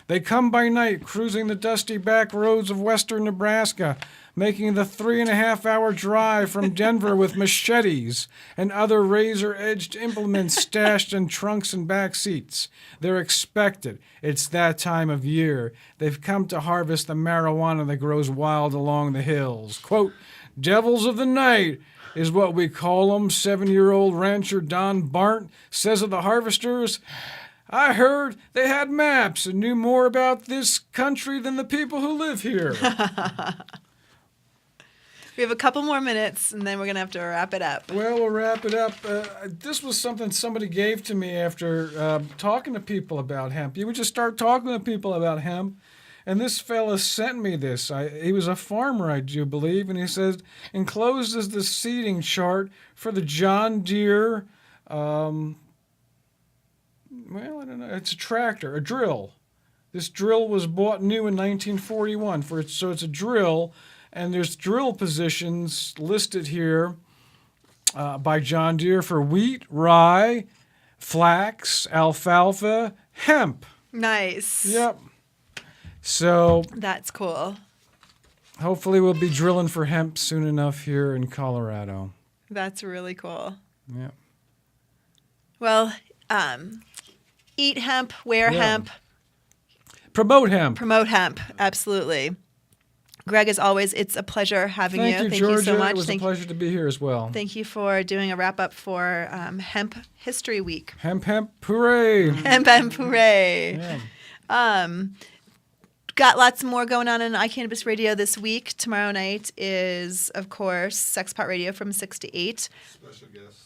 They come by night, cruising the dusty back roads of western Nebraska, making the 3.5-hour drive from Denver with machetes and other razor-edged implements stashed in trunks and back seats. They're expected. It's that time of year. They've come to harvest the marijuana that grows wild along the hills. Quote, devils of the night is what we call them, 7-year-old rancher Don Bart says of the harvesters. I heard they had maps and knew more about this country than the people who live here. We have a couple more minutes, and then we're going to have to wrap it up. Well, we'll wrap it up. This was something somebody gave to me after talking to people about hemp. You would just start talking to people about hemp, and this fella sent me this. He was a farmer, I do believe, and he says, enclosed is the seeding chart for the John Deere, I don't know, it's a tractor, a drill. This drill was bought new in 1941, so it's a drill. And there's drill positions listed here by John Deere for wheat, rye, flax, alfalfa, hemp. Nice. Yep. So That's cool. hopefully we'll be drilling for hemp soon enough here in Colorado. That's really cool. Yeah. Well, eat hemp, wear hemp, Promote hemp. promote hemp. Absolutely. Greg, as always, it's a pleasure having Thank you, Thank Georgia. you so much. It was a pleasure to be here as well. Thank you for doing a wrap up for Hemp History Week. Hemp, hooray. Hemp, hooray. Yeah. Got lots more going on iCannabis Radio this week. Tomorrow night is, of course, Sexpot Radio from 6 to 8. Special guest.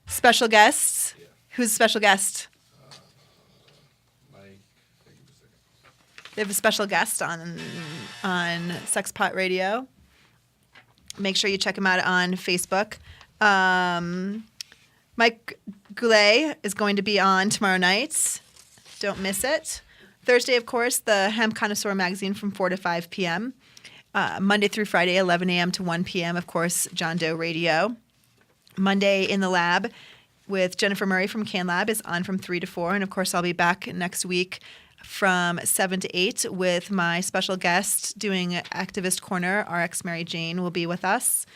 Special guests. Yeah. Who's a special guest? Mike. Give me a second. They have a special guest on Sexpot Radio. Make sure you check him out on Facebook. Mike Goulet is going to be on tomorrow night. Don't miss it. Thursday, of course, the Hemp Connoisseur magazine from 4 to 5 p.m. Monday through Friday, 11 a.m. to 1 p.m., of course, John Doe Radio. Monday in the Lab with Jennifer Murray from Can Lab is on from 3 to 4. And, of course, I'll be back next week from 7 to 8 with my special guest doing Activist Corner. RX Mary Jane will be with us.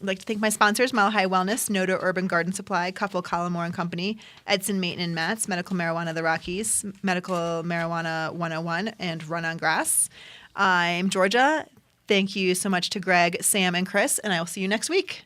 I'd like to thank my sponsors, Mile High Wellness, Noto Urban Garden Supply, Cuffle Collimore and Company, Edson Maton and Mats, Medical Marijuana of the Rockies, Medical Marijuana 101, and Run on Grass. I'm Georgia. Thank you so much to Greg, Sam, and Chris, and I will see you next week.